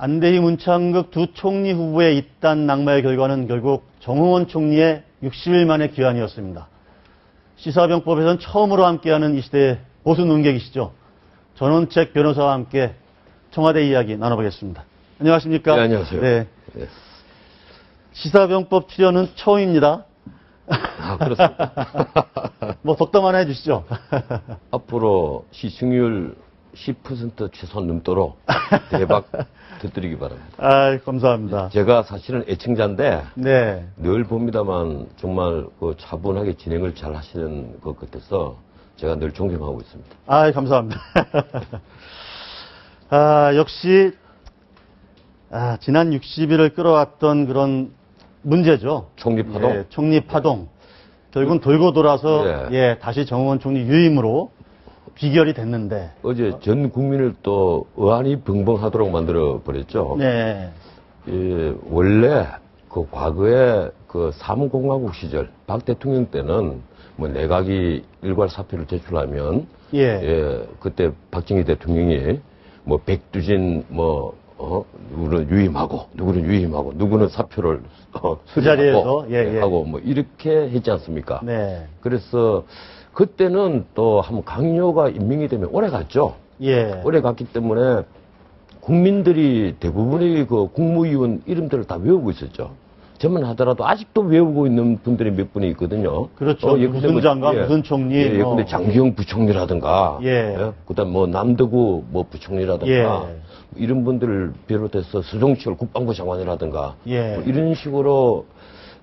안대희 문창극 두 총리 후보의 입단 낙마의 결과는 결국 정홍원 총리의 60일 만의 귀환이었습니다. 시사병법에서는 처음으로 함께하는 이 시대의 보수 논객이시죠. 전원책 변호사와 함께 청와대 이야기 나눠보겠습니다. 안녕하십니까? 네, 안녕하세요. 네. 네. 시사병법 출연은 처음입니다. 아, 그렇습니다. 뭐 덕담 하나 해주시죠. 앞으로 시청률 10% 최소한 넘도록 대박 터뜨리기 바랍니다. 아, 감사합니다. 제가 사실은 애청자인데 네. 늘 봅니다만 정말 그 차분하게 진행을 잘 하시는 것 같아서 제가 늘 존경하고 있습니다. 아, 감사합니다. 아, 역시 지난 60일을 끌어왔던 그런 문제죠. 총리파동? 예, 총리파동. 결국은 돌고 돌아서 다시 정홍원 총리 유임으로 비결이 됐는데 어제 전 국민을 또 의안이 벙벙하도록 만들어 버렸죠. 네. 예, 원래 그 과거에 그 사무공화국 시절 박 대통령 때는 뭐 내각이 일괄 사표를 제출하면 그때 박정희 대통령이 뭐 백두진 누구는 유임하고 누구는 사표를 그 자리에서 하고 뭐 이렇게 했지 않습니까? 네. 그래서 그때는 또 한 강요가 임명이 되면 오래 갔죠. 예. 오래 갔기 때문에 국민들이 대부분의 그 국무위원 이름들을 다 외우고 있었죠. 저만 하더라도 아직도 외우고 있는 분들이 몇 분이 있거든요. 그렇죠. 무슨 장관, 무슨 총리. 근데 장기영 부총리라든가. 그다음 뭐 남대구 뭐 부총리라든가. 이런 분들을 비롯해서 서종철 국방부 장관이라든가. 뭐 이런 식으로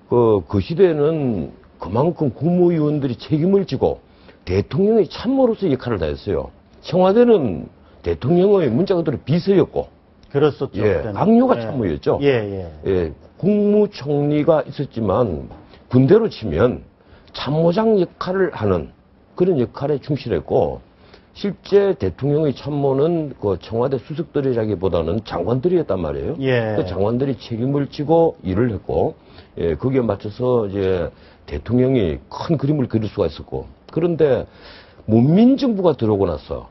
그 시대에는 그만큼 국무위원들이 책임을 지고 대통령의 참모로서 역할을 다했어요. 청와대는 대통령의 문자 그대로 비서였고. 그렇었죠. 강요가 참모였죠. 국무총리가 있었지만 군대로 치면 참모장 역할을 하는 그런 역할에 충실했고 실제 대통령의 참모는 그 청와대 수석들이라기보다는 장관들이었단 말이에요. 그 장관들이 책임을 지고 일을 했고 거기에 맞춰서 이제 대통령이 큰 그림을 그릴 수가 있었고 그런데 문민정부가 들어오고 나서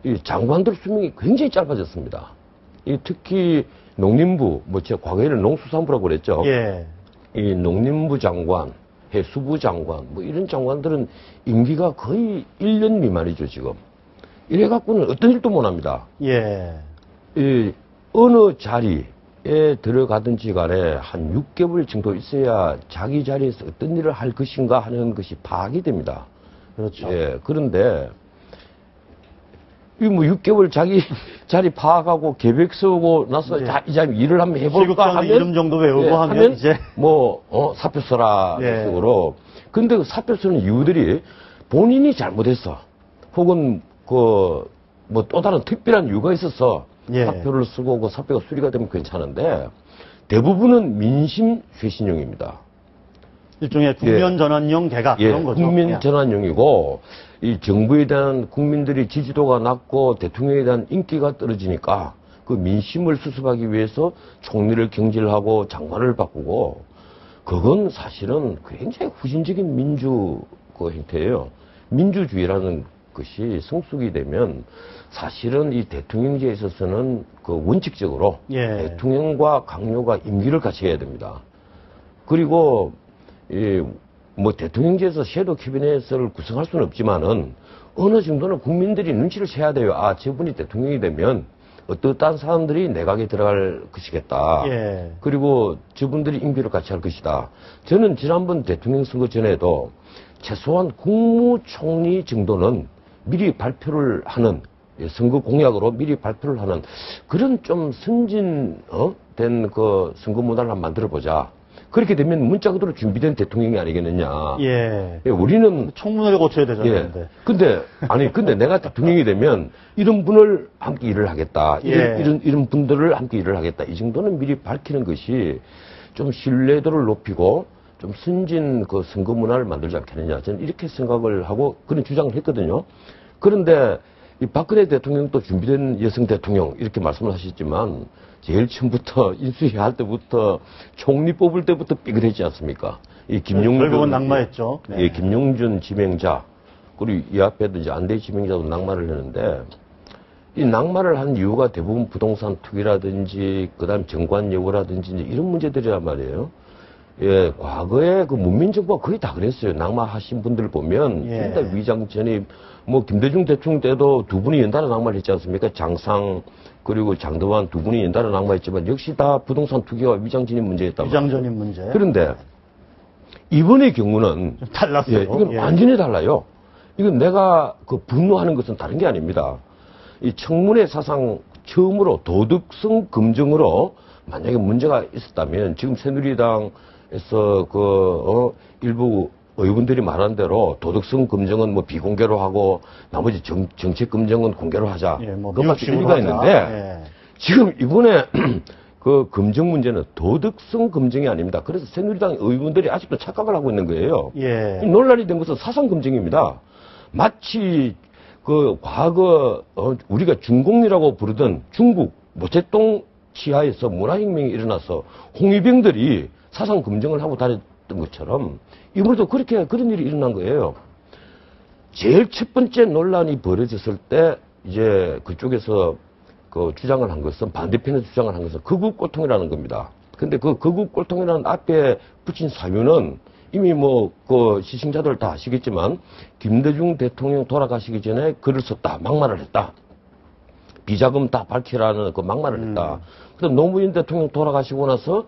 이 장관들 수명이 굉장히 짧아졌습니다. 특히 농림부, 제가 과거에는 농수산부라고 그랬죠. 이 농림부 장관, 해수부 장관, 이런 장관들은 임기가 거의 1년 미만이죠, 지금. 이래갖고는 어떤 일도 못 합니다. 어느 자리에 들어가든지 간에 한 6개월 정도 있어야 자기 자리에서 어떤 일을 할 것인가 하는 것이 파악이 됩니다. 그렇죠. 그런데, 6개월 자기 자리 파악하고 계획 세우고 나서 이제 일을 한번 해볼까 하면 이름 정도 외우고 하면 이제 사표 써라 식으로. 근데 그 사표 쓰는 이유들이 본인이 잘못했어. 혹은 또 다른 특별한 이유가 있어서 사표를 쓰고 그 사표가 수리가 되면 괜찮은데 대부분은 민심 쇄신용입니다. 일종의 국면 전환용 개각 그런 거죠. 국면 전환용이고 이 정부에 대한 국민들이 지지도가 낮고 대통령에 대한 인기가 떨어지니까 그 민심을 수습하기 위해서 총리를 경질하고 장관을 바꾸고 그건 사실은 굉장히 후진적인 민주 그 행태예요. 민주주의라는 것이 성숙이 되면 사실은 이 대통령제에 있어서는 그 원칙적으로 대통령과 강요가 임기를 같이 해야 됩니다. 그리고 대통령제에서 섀도우 캐비넷을 구성할 수는 없지만은 어느 정도는 국민들이 눈치를 채야 돼요. 저분이 대통령이 되면 어떠한 사람들이 내각에 들어갈 것이겠다. 그리고 저분들이 임기를 같이 할 것이다. 저는 지난번 대통령 선거 전에도 최소한 국무총리 정도는 미리 발표를 하는 선거 공약으로 미리 발표를 하는 그런 좀 선진된 그 선거 문화를 한번 만들어 보자. 그렇게 되면 문자 그대로 준비된 대통령이 아니겠느냐. 우리는 청문회를 거쳐야 되잖아요. 근데 내가 대통령이 되면 이런 분을 함께 일을 하겠다. 이런 분들을 함께 일을 하겠다. 이 정도는 미리 밝히는 것이 좀 신뢰도를 높이고 좀 선진 그 선거 문화를 만들지 않겠느냐. 저는 이렇게 생각을 하고 그런 주장을 했거든요. 그런데 이 박근혜 대통령도 준비된 여성 대통령 이렇게 말씀을 하셨지만 제일 처음부터 인수위 할 때부터 총리 뽑을 때부터 삐그랬지 않습니까? 이 김용준 결국은 낙마했죠. 김용준 지명자 그리고 이 앞에도 이제 안대희 지명자도 낙마를 했는데 이 낙마를 한 이유가 대부분 부동산 투기라든지, 그 다음 정관 여부라든지, 이런 문제들이란 말이에요. 예, 과거에 그 문민정부가 거의 다 그랬어요. 낙마하신 분들 보면, 예. 다 위장 전입, 뭐, 김대중 대통령 때도 두 분이 연달아 낙마를 했지 않습니까? 장상, 그리고 장도환 두 분이 연달아 낙마했지만, 역시 다 부동산 투기와 위장 전입 문제였단 말이에요. 위장 전입 문제. 그런데, 이번의 경우는, 좀 달랐어요. 예, 이건 예. 완전히 달라요. 이건 내가 그 분노하는 것은 다른 게 아닙니다. 이 청문회 사상 처음으로 도덕성 검증으로 만약에 문제가 있었다면 지금 새누리당에서 일부 의원들이 말한 대로 도덕성 검증은 뭐 비공개로 하고 나머지 정책 검증은 공개로 하자. 예, 뭐 그것밖에 미국식으로 일리가 하자. 있는데 예. 지금 이번에 그 검증 문제는 도덕성 검증이 아닙니다. 그래서 새누리당 의원들이 아직도 착각을 하고 있는 거예요. 예. 이 논란이 된 것은 사상 검증입니다. 마치 그 과거 우리가 중공리라고 부르던 중국 모택동 치하에서 문화혁명이 일어나서 홍위병들이 사상 검증을 하고 다녔던 것처럼 이번에도 그런 일이 일어난 거예요. 제일 첫 번째 논란이 벌어졌을 때 이제 그쪽에서 그 주장을 한 것은 반대편에서 주장을 한 것은 거국골통이라는 겁니다. 근데 그 거국골통이라는 앞에 붙인 사유는 이미 뭐 그 시청자들 다 아시겠지만 김대중 대통령 돌아가시기 전에 글을 썼다, 막말을 했다. 비자금 다 밝히라는 그 막말을 했다. 근데 노무현 대통령 돌아가시고 나서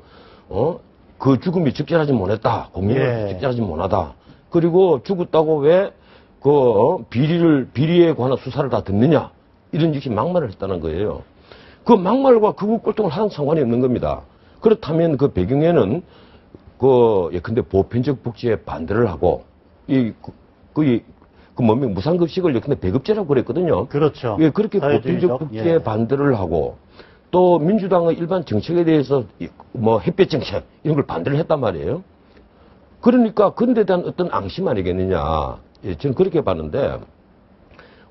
그 죽음이 적절하지 못했다. 공연을 예. 적절하지 못하다. 그리고 죽었다고 왜 비리에 관한 수사를 다 듣느냐. 이런 역시 막말을 했다는 거예요. 그 막말과 거국골통을 하는 상관이 없는 겁니다. 그렇다면 그 배경에는 근데 보편적 복지에 반대를 하고, 무상급식을 근데 배급제라고 그랬거든요. 그렇죠. 예, 그렇게 사회주의적, 보편적 복지에 예. 반대를 하고, 또 민주당의 일반 정책에 대해서 뭐 햇볕 정책, 이런 걸 반대를 했단 말이에요. 그러니까 그런데 대한 어떤 앙심 아니겠느냐. 예, 저는 그렇게 봤는데,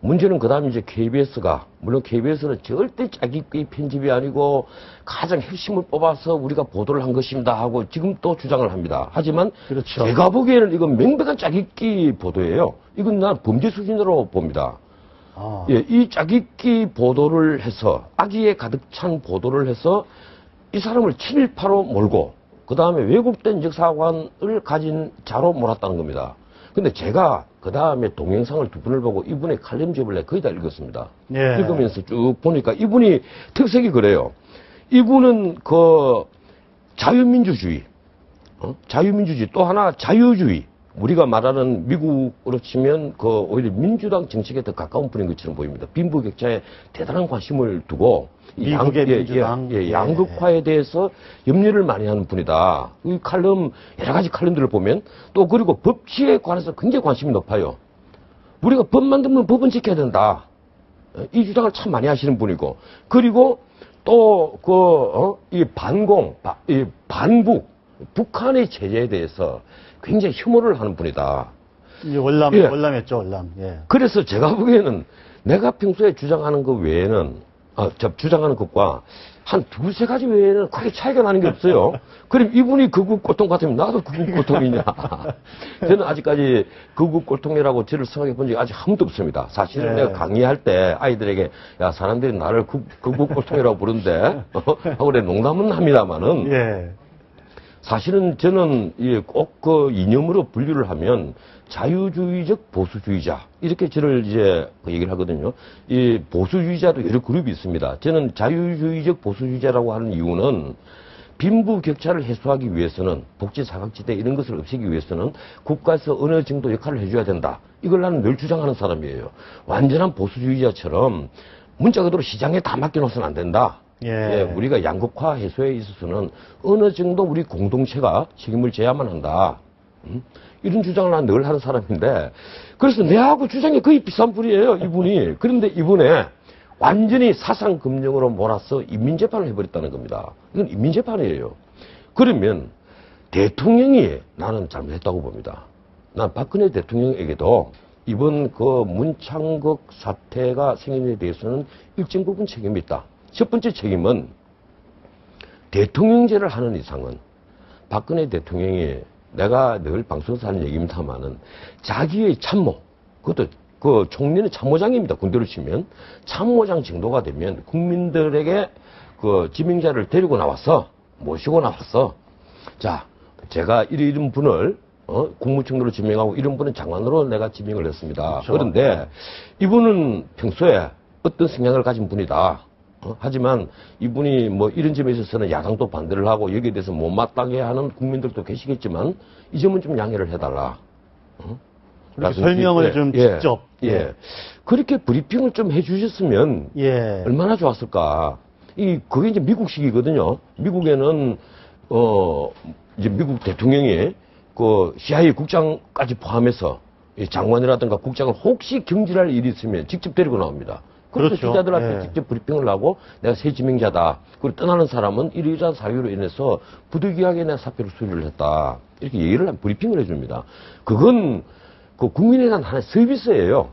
문제는 그 다음에 이제 KBS가, 물론 KBS는 절대 짜깁기 편집이 아니고 가장 핵심을 뽑아서 우리가 보도를 한 것입니다 하고 지금 또 주장을 합니다. 하지만 그렇죠. 제가 보기에는 이건 명백한 짜깁기 보도예요. 이건 난 범죄 수준으로 봅니다. 아. 예, 이 짜깁기 보도를 해서, 악의에 가득 찬 보도를 해서 이 사람을 친일파로 몰고, 그 다음에 왜곡된 역사관을 가진 자로 몰았다는 겁니다. 근데 제가 그 다음에 동영상을 두 분을 보고 이분의 칼럼집을 거의 다 읽었습니다. 예. 읽으면서 쭉 보니까 이분이 특색이 그래요. 이분은 자유민주주의, 자유민주주의, 또 하나 자유주의. 우리가 말하는 미국으로 치면 오히려 민주당 정책에 더 가까운 분인 것처럼 보입니다. 빈부격차에 대단한 관심을 두고 미국의 민주당. 양극화에 대해서 염려를 많이 하는 분이다. 이 칼럼, 여러 가지 칼럼들을 보면 또 그리고 법치에 관해서 굉장히 관심이 높아요. 우리가 법 만들면 법은 지켜야 된다. 이 주장을 참 많이 하시는 분이고, 그리고 또 이 반북, 북한의 체제에 대해서 굉장히 혐오를 하는 분이다. 이제 월남했죠, 월남. 예. 그래서 제가 보기에는 내가 평소에 주장하는 것 외에는, 주장하는 것과 한 두세 가지 외에는 크게 차이가 나는 게 없어요. 그럼 이분이 거국골통 같으면 나도 거국골통이냐. 저는 아직까지 거국골통이라고 저를 생각해 본 적이 아직 한 번도 없습니다. 사실은 네. 내가 강의할 때 아이들에게, 야, 사람들이 나를 거국골통이라고 부른데, 하고 그래, 농담은 합니다만은, 예. 사실은 저는 꼭 그 이념으로 분류를 하면 자유주의적 보수주의자, 이렇게 저를 이제 얘기를 하거든요. 이 보수주의자도 여러 그룹이 있습니다. 저는 자유주의적 보수주의자라고 하는 이유는 빈부격차를 해소하기 위해서는, 복지 사각지대 이런 것을 없애기 위해서는 국가에서 어느 정도 역할을 해줘야 된다. 이걸 나는 늘 주장하는 사람이에요. 완전한 보수주의자처럼 문자 그대로 시장에 다 맡겨놓으면 안 된다. 예, 우리가 양극화 해소에 있어서는 어느 정도 우리 공동체가 책임을 져야만 한다. 이런 주장을 난 늘 하는 사람인데, 그래서 내하고 주장이 거의 비슷한 분이에요, 이분이. 그런데 이번에 완전히 사상 검증으로 몰아서 인민재판을 해버렸다는 겁니다. 이건 인민재판이에요. 그러면 대통령이 나는 잘못했다고 봅니다. 난 박근혜 대통령에게도 이번 문창극 사태가 생긴 데 대해서는 일정 부분 책임이 있다. 첫 번째 책임은 대통령제를 하는 이상은 박근혜 대통령이, 내가 늘 방송에서 하는 얘기입니다만은 자기의 참모, 그것도 그 총리는 참모장입니다. 군대로 치면. 참모장 정도가 되면 국민들에게 그 지명자를 데리고 나와서, 모시고 나와서, 자, 제가 이런 분을, 국무총리로 지명하고 이런 분은 장관으로 내가 지명을 했습니다. 그렇죠. 그런데 이분은 평소에 어떤 성향을 가진 분이다. 하지만 이분이 뭐 이런 점에 있어서는 야당도 반대를 하고 여기에 대해서 못마땅해 하는 국민들도 계시겠지만 이 점은 좀 양해를 해달라. 그렇게 설명을 좀 직접. 예. 그렇게 브리핑을 좀 해주셨으면 예. 얼마나 좋았을까. 그게 이제 미국식이거든요. 미국에는 이제 미국 대통령이 그 CIA 국장까지 포함해서 이 장관이라든가 국장을 혹시 경질할 일이 있으면 직접 데리고 나옵니다. 그래서 그렇죠. 기자들한테 예. 직접 브리핑을 하고 내가 새 지명자다. 그리고 떠나는 사람은 이러이러한 사유로 인해서 부득이하게 내가 사표를 수리를 했다. 이렇게 얘기를 한 브리핑을 해줍니다. 그건 그 국민에 대한 하나의 서비스예요.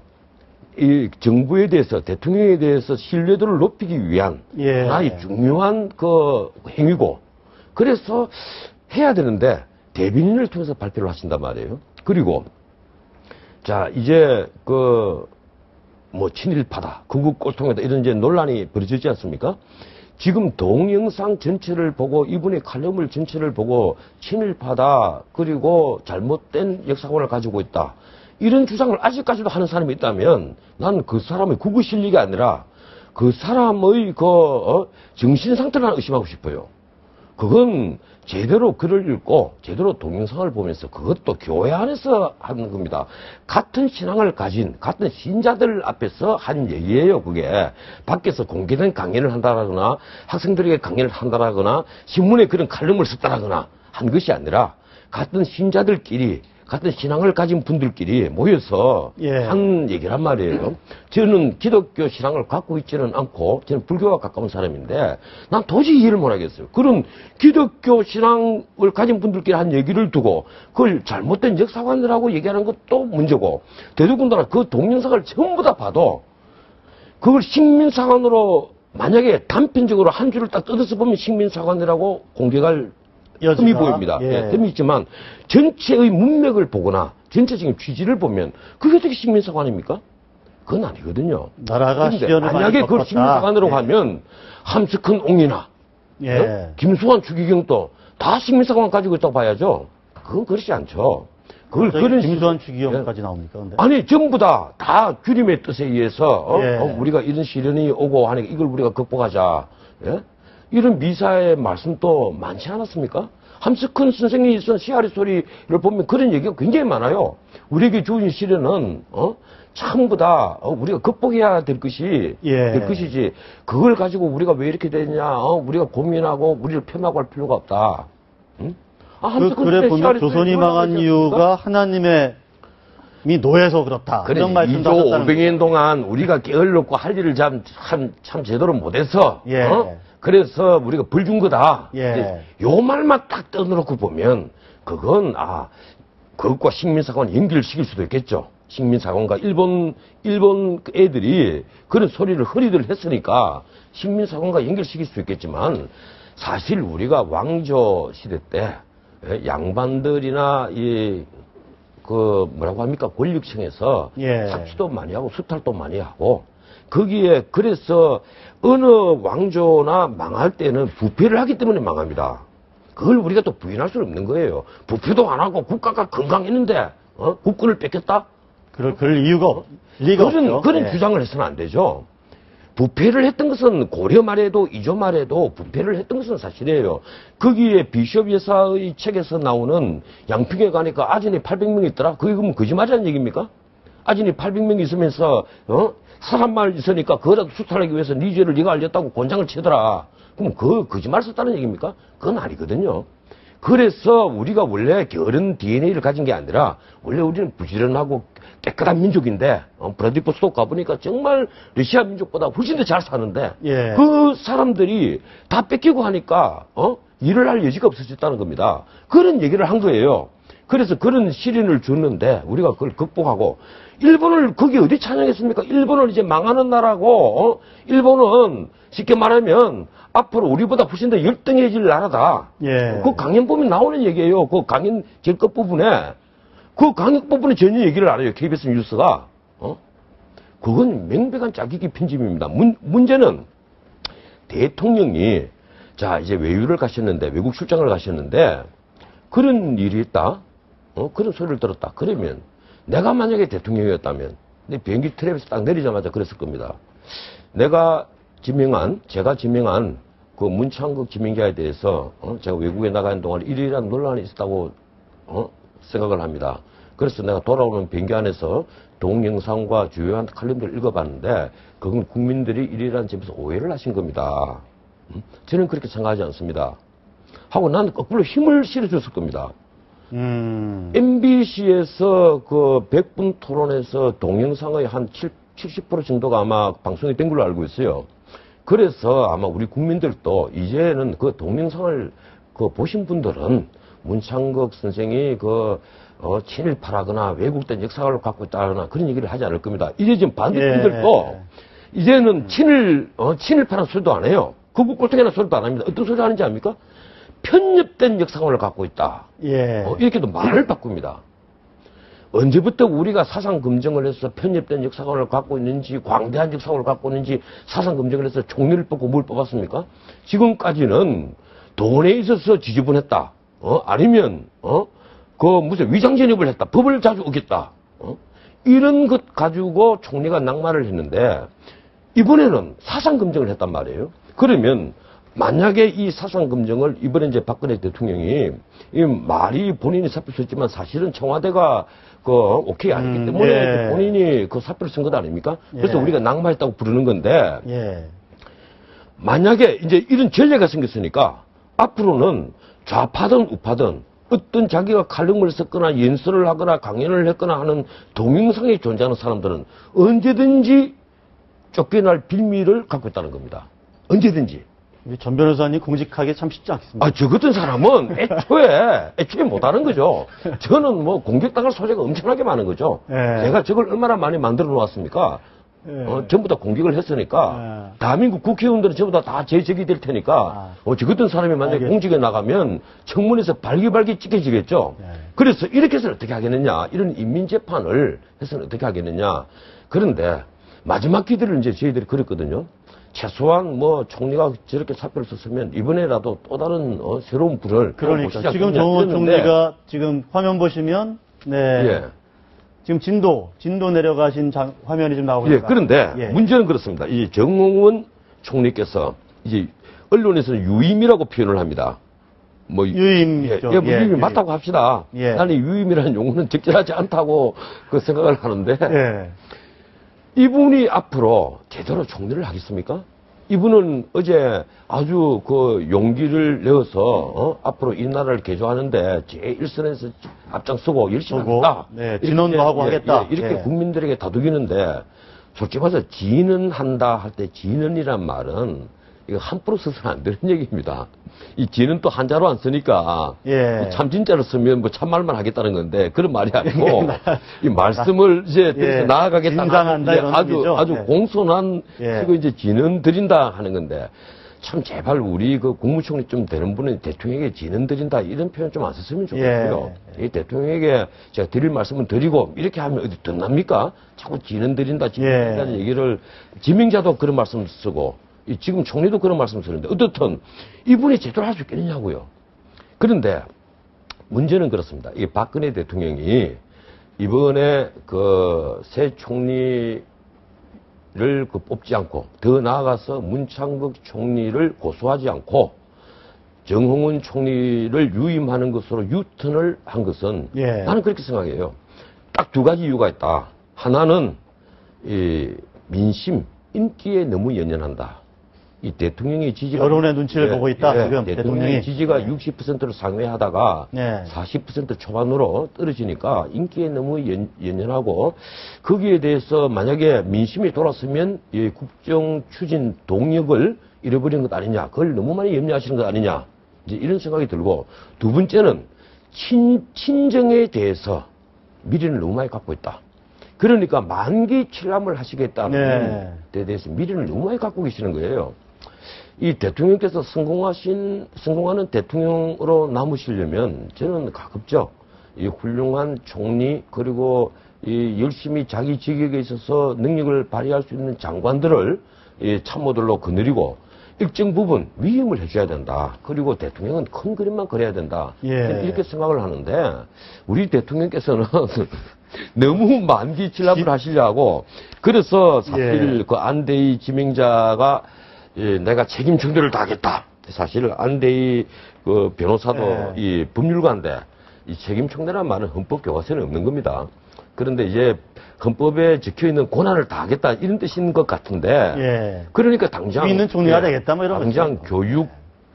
이 정부에 대해서 대통령에 대해서 신뢰도를 높이기 위한 예. 하나의 중요한 그 행위고 그래서 해야 되는데 대변인을 통해서 발표를 하신단 말이에요. 그리고 자 이제 그 뭐 친일파다, 극우 꼴통이다 이런 이제 논란이 벌어지지 않습니까? 지금 동영상 전체를 보고 이분의 칼럼을 전체를 보고 친일파다 그리고 잘못된 역사관을 가지고 있다 이런 주장을 아직까지도 하는 사람이 있다면 난 그 사람의 극우 실력이 아니라 그 사람의 그 정신 상태를 의심하고 싶어요. 그건 제대로 글을 읽고 제대로 동영상을 보면서 그것도 교회 안에서 하는 겁니다. 같은 신앙을 가진 같은 신자들 앞에서 한 얘기예요. 그게 밖에서 공개된 강연을 한다거나 학생들에게 강연을 한다거나 신문에 그런 칼럼을 썼다거나 한 것이 아니라 같은 신자들끼리 같은 신앙을 가진 분들끼리 모여서 예. 한 얘기란 말이에요. 저는 기독교 신앙을 갖고 있지는 않고 저는 불교가 가까운 사람인데 난 도저히 이해를 못하겠어요. 그런 기독교 신앙을 가진 분들끼리 한 얘기를 두고 그걸 잘못된 역사관이라고 얘기하는 것도 문제고 더더군다나 그 동영상을 전부 다 봐도 그걸 식민사관으로 만약에 단편적으로 한 줄을 딱 뜯어서 보면 식민사관이라고 공개할 흠이 보입니다. 예. 흠이 있지만 전체의 문맥을 보거나 전체적인 취지를 보면 그게 어떻게 식민사관입니까? 그건 아니거든요. 나라가 그런데 시련을 많이 만약에 그걸 겪었다. 식민사관으로 예. 가면 함석헌 옹이나 예. 김수환 추기경도 다 식민사관 가지고 있다고 봐야죠. 그건 그렇지 않죠. 그걸 그런 김수환 식- 추기경까지 나옵니까? 근데? 아니 전부 다 주님의 뜻에 의해서 예. 우리가 이런 시련이 오고 하니까 이걸 우리가 극복하자. 예? 이런 미사의 말씀도 많지 않았습니까? 함석헌 선생님이 쓴 시아리 소리를 보면 그런 얘기가 굉장히 많아요. 우리에게 주어진 시련은 전부 다 우리가 극복해야 될 것이 예. 될 것이지 그걸 가지고 우리가 왜 이렇게 되냐 우리가 고민하고 우리를 폄하고 할 필요가 없다. 응? 함석헌 글에 선생님 보면 시아리 조선이 소리 망한 올라가지 이유가 하나님의 이 노예서 그렇다. 그래, 이런 말씀도 2조 하셨다는 500년 동안 우리가 게을렀고 할 일을 참 제대로 못해서, 예. 그래서 우리가 벌 준 거다. 예. 근데 요 말만 딱 떠놓고 보면, 그건, 그것과 식민사관 연결시킬 수도 있겠죠. 식민사관과 일본 애들이 그런 소리를 허리들 했으니까 식민사관과 연결시킬 수 있겠지만, 사실 우리가 왕조 시대 때, 양반들이나 뭐라고 합니까? 권력층에서 예. 삽시도 많이 하고 수탈도 많이 하고 거기에 그래서 어느 왕조나 망할 때는 부패를 하기 때문에 망합니다. 그걸 우리가 또 부인할 수는 없는 거예요. 부패도 안 하고 국가가 건강했는데 국권을 뺏겼다? 그럴 이유가 리가 없죠. 그런 예. 주장을 해서는 안 되죠. 부패를 했던 것은 고려 말에도 이조 말에도 부패를 했던 것은 사실이에요. 거기에 비숍 여사의 책에서 나오는 양평에 가니까 아진이 800명 있더라. 그게 그럼 거짓말이라는 얘기입니까? 아진이 800명 있으면서 사람말 있으니까 그거라도 수탈하기 위해서 네 죄를 네가 알렸다고 곤장을 치더라. 그럼 그 거짓말 썼다는 얘기입니까? 그건 아니거든요. 그래서 우리가 원래 게으른 DNA를 가진 게 아니라 원래 우리는 부지런하고 깨끗한 민족인데 브라디보스토크 가보니까 정말 러시아 민족보다 훨씬 더 잘 사는데 예. 그 사람들이 다 뺏기고 하니까 일을 할 여지가 없어졌다는 겁니다. 그런 얘기를 한 거예요. 그래서 그런 시련을 줬는데 우리가 그걸 극복하고 일본을 거기 어디 찬양했습니까? 일본을 이제 망하는 나라고 일본은 쉽게 말하면 앞으로 우리보다 훨씬 더 열등해질 나라다. 예. 그 강연 보면 나오는 얘기예요. 그 강연 제일 끝부분에 그 강연 부분에 전혀 얘기를 안 해요. KBS 뉴스가. 그건 명백한 짜깁기 편집입니다. 문제는 대통령이 자 이제 외유를 가셨는데 외국 출장을 가셨는데 그런 일이 있다. 그런 소리를 들었다. 그러면 내가 만약에 대통령이었다면 내 비행기 트랩에서 딱 내리자마자 그랬을 겁니다. 제가 지명한 그 문창극 지명자에 대해서 제가 외국에 나가는 동안 이러이러한 논란이 있었다고 생각을 합니다. 그래서 내가 돌아오는 비행기 안에서 동영상과 주요한 칼럼들을 읽어봤는데 그건 국민들이 이러이러한 점에서 오해를 하신 겁니다. 저는 그렇게 생각하지 않습니다. 하고 나는 거꾸로 힘을 실어줬을 겁니다. MBC에서 그 100분 토론에서 동영상의 한 70% 정도가 아마 방송이 된 걸로 알고 있어요. 그래서 아마 우리 국민들도 이제는 그 동영상을 보신 분들은 문창극 선생이 친일파라거나 왜곡된 역사를 갖고 있다거나 그런 얘기를 하지 않을 겁니다. 이제 지금 반대분들도 이제는 친일파라는 소리도 안 해요. 극우 꼴통이라는 소리도 안 합니다. 어떤 소리 하는지 압니까? 편nhập된 역사관을 갖고 있다. 이렇게도 말을 바꿉니다. 언제부터 우리가 사상 검증을 해서 편nhập된 역사관을 갖고 있는지, 광대한 역사관을 갖고 있는지 사상 검증을 해서 총리를 뽑고 뭘 뽑았습니까? 지금까지는 돈에 있어서 지지분했다. 아니면 무슨 위장 전입을 했다. 법을 자주 어겼다. 이런 것 가지고 총리가 낙마를 했는데 이번에는 사상 검증을 했단 말이에요. 그러면 만약에 이 사상 검증을 이번에 이제 박근혜 대통령이 이 말이 본인이 사표를 썼지만 사실은 청와대가 오케이 안 했기 때문에 본인이 그 사표를 쓴 것 아닙니까? 그래서 우리가 낙마했다고 부르는 건데 만약에 이제 이런 전례가 생겼으니까 앞으로는 좌파든 우파든 어떤 자기가 칼럼을 썼거나 연설을 하거나 강연을 했거나 하는 동영상에 존재하는 사람들은 언제든지 쫓겨날 빌미를 갖고 있다는 겁니다. 언제든지. 전 변호사님 공직하기 참 쉽지 않겠습니다. 저 같은 사람은 애초에 못하는 거죠. 저는 뭐 공격당할 소재가 엄청나게 많은 거죠. 제가 저걸 얼마나 많이 만들어 놓았습니까? 전부 다 공격을 했으니까 대한민국 국회의원들은 전부 다 제적이 될 테니까 저 같은 사람이 만약에 공직에 나가면 청문회에서 발기발기 찍혀지겠죠. 그래서 이렇게 해서는 어떻게 하겠느냐, 이런 인민재판을 해서는 어떻게 하겠느냐. 그런데 마지막 기대를 이제 저희들이 그랬거든요. 최소한 뭐 총리가 저렇게 사표를 썼으면 이번에라도 또 다른 새로운 불을 그러니까 지금 정호원 총리가 지금 화면 보시면 지금 진도 내려가신 화면이 좀 나오고 있습니다. 그런데 문제는 그렇습니다. 이 정홍원 총리께서 이제 언론에서는 유임이라고 표현을 합니다. 뭐 유임이죠. 유임이 맞다고 합시다. 나는 유임이라는 용어는 적절하지 않다고 생각을 하는데 이분이 앞으로 제대로 총리를 하겠습니까? 이분은 어제 아주 용기를 내어서 앞으로 이 나라를 개조하는데 제1선에서 앞장서고 열심히 하겠다. 진언도 하고 하겠다. 이렇게 국민들에게 다독이는데 솔직히 말해서 진언한다 할 때 진언이란 말은 이거 함부로 써서는 안 되는 얘기입니다. 이 진은 또 한자로 안 쓰니까 참진자로 쓰면 뭐 참말만 하겠다는 건데 그런 말이 아니고 이 말씀을 이제 나아가겠다는 아주 공손한 이거 이제 진언 드린다 하는 건데 참 제발 우리 국무총리 좀 되는 분은 대통령에게 진언 드린다 이런 표현 좀 안 썼으면 좋겠고요. 이 대통령에게 제가 드릴 말씀은 드리고 이렇게 하면 어디 덧납니까? 자꾸 진언 드린다 진언 얘기를 지명자도 그런 말씀 쓰고 지금 총리도 그런 말씀 쓰는데 어떻든 이분이 제대로 할 수 있겠느냐고요. 그런데 문제는 그렇습니다. 이 박근혜 대통령이 이번에 새 총리를 뽑지 않고 더 나아가서 문창극 총리를 고소하지 않고 정홍원 총리를 유임하는 것으로 유턴을 한 것은 나는 그렇게 생각해요. 딱 두 가지 이유가 있다. 하나는 이 민심, 인기에 너무 연연한다. 이 대통령의 지지가 여론의 눈치를 보고 있다. 지금 대통령의 지지가 60%를 상회하다가 40% 초반으로 떨어지니까 인기에 너무 연연하고 거기에 대해서 만약에 민심이 돌았으면 이 국정 추진 동력을 잃어버린 것 아니냐, 그걸 너무 많이 염려하시는 것 아니냐, 이제 이런 생각이 들고, 두 번째는 친정에 대해서 미련을 너무 많이 갖고 있다. 그러니까 만기 출람을 하시겠다는 데 대해서 미련을 너무 많이 갖고 계시는 거예요. 이 대통령께서 성공하는 대통령으로 남으시려면 저는 가급적 이 훌륭한 총리 그리고 열심히 자기 직역에 있어서 능력을 발휘할 수 있는 장관들을 참모들로 거느리고 일정 부분 위임을 해줘야 된다. 그리고 대통령은 큰 그림만 그려야 된다. 예. 이렇게 생각을 하는데 우리 대통령께서는 너무 만기칠랍을 하시려고 그래서 사실 그 안대희 지명자가 내가 책임 청구를 다하겠다. 사실 안대희 그 변호사도 이 법률가인데 이 책임 총대란 말은 헌법 교과서에는 없는 겁니다. 그런데 이제 헌법에 적혀 있는 권한을 다하겠다 이런 뜻인 것 같은데 그러니까 당장 있는 총리가 되겠다 뭐 이런 당장 거죠. 교육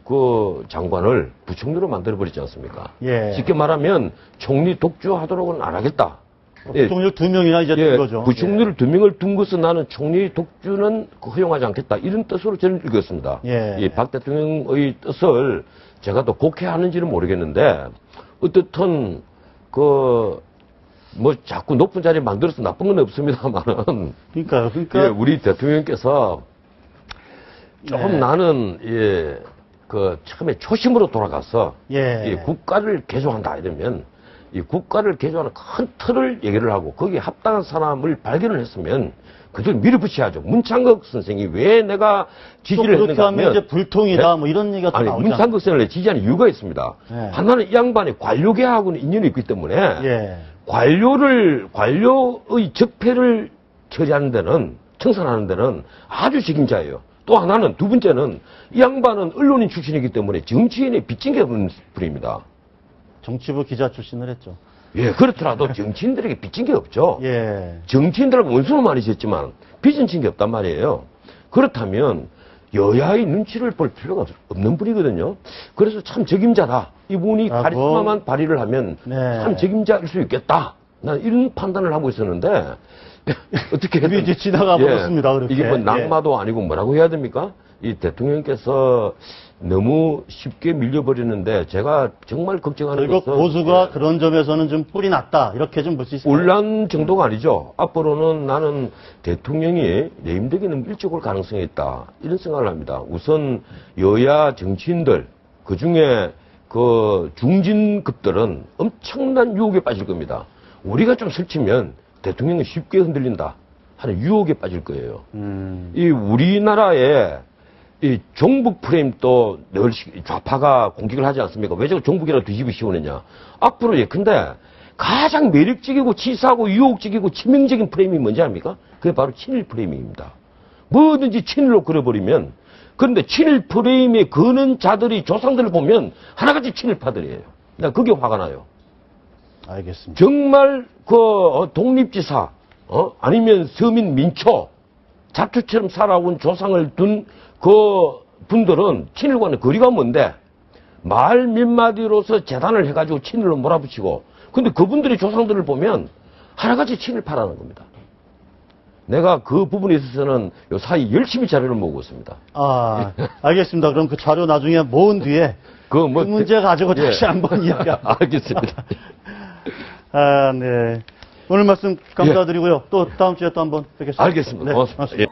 그 장관을 부총리로 만들어 버리지 않습니까? 예. 쉽게 말하면 총리 독주하도록은 안 하겠다. 부총리 2명이나 이제 된 거죠. 부총리를 2명을 둔 것은 나는 총리 독주는 허용하지 않겠다. 이런 뜻으로 저는 읽었습니다. 이 박 대통령의 뜻을 제가 또 곡해하는지는 모르겠는데 어떻든 뭐 자꾸 높은 자리 만들어서 나쁜 건 없습니다만은 그러니까 우리 대통령께서 조금 나는 처음에 초심으로 돌아가서 국가를 개조한다 이러면 이 국가를 개조하는 큰 틀을 얘기를 하고 거기에 합당한 사람을 발견을 했으면 그들 밀어붙여야죠. 문창극 선생이 왜 내가 지지를 했는가 하면 이제 불통이다 뭐 이런 얘기가 또 나오잖아요. 문창극 선생을 지지하는 이유가 있습니다. 하나는 이 양반이 관료계하고는 인연이 있기 때문에 관료의 적폐를 처리하는 데는 청산하는 데는 아주 책임자예요. 또 하나는 두 번째는 이 양반은 언론인 출신이기 때문에 정치인의 빚진 게 없는 분입니다. 정치부 기자 출신을 했죠. 그렇더라도 정치인들에게 빚진 게 없죠. 정치인들하고 원수는 많이 졌지만 빚은 진 게 없단 말이에요. 그렇다면 여야의 눈치를 볼 필요가 없는 분이거든요. 그래서 참 적임자다. 이분이 카리스마만 발휘를 하면 참 적임자일 수 있겠다. 난 이런 판단을 하고 있었는데 어떻게 해도 이제 지나가 버렸습니다. 그렇게. 이게 뭐 낙마도 아니고 뭐라고 해야 됩니까? 이 대통령께서 너무 쉽게 밀려버리는데 제가 정말 걱정하는 것은 결국 보수가 그런 점에서는 좀 뿔이 났다 이렇게 좀 볼 수 있을까요? 올란 정도가 아니죠. 앞으로는 나는 대통령이 내임되기는 일찍 올 가능성이 있다 이런 생각을 합니다. 우선 여야 정치인들 그중에 그 중진급들은 엄청난 유혹에 빠질 겁니다. 우리가 좀 설치면 대통령은 쉽게 흔들린다 하는 유혹에 빠질 거예요. 이 우리나라에 이 종북 프레임 또 늘 좌파가 공격을 하지 않습니까? 왜 저거 종북이라고 뒤집어 씌우느냐? 앞으로 예컨대 가장 매력적이고 치사하고 유혹적이고 치명적인 프레임이 뭔지 압니까? 그게 바로 친일 프레임입니다. 뭐든지 친일로 그려버리면 그런데 친일 프레임에 거는 자들이 조상들을 보면 하나같이 친일파들이에요. 나 그게 화가 나요. 알겠습니다. 정말 독립지사 아니면 서민 민초 잡초처럼 살아온 조상을 둔 그 분들은 친일과는 거리가 먼데 말 몇 마디로서 재단을 해가지고 친일로 몰아붙이고 근데 그분들의 조상들을 보면 하나같이 친일파라는 겁니다. 내가 그 부분에 있어서는 요 사이 열심히 자료를 모으고 있습니다. 알겠습니다. 그럼 그 자료 나중에 모은 뒤에 그 문제 가지고 다시 한번 이야기합니다. 알겠습니다. 네. 오늘 말씀 감사드리고요. 또 다음 주에 또 한번 뵙겠습니다. 알겠습니다. 고맙습니다.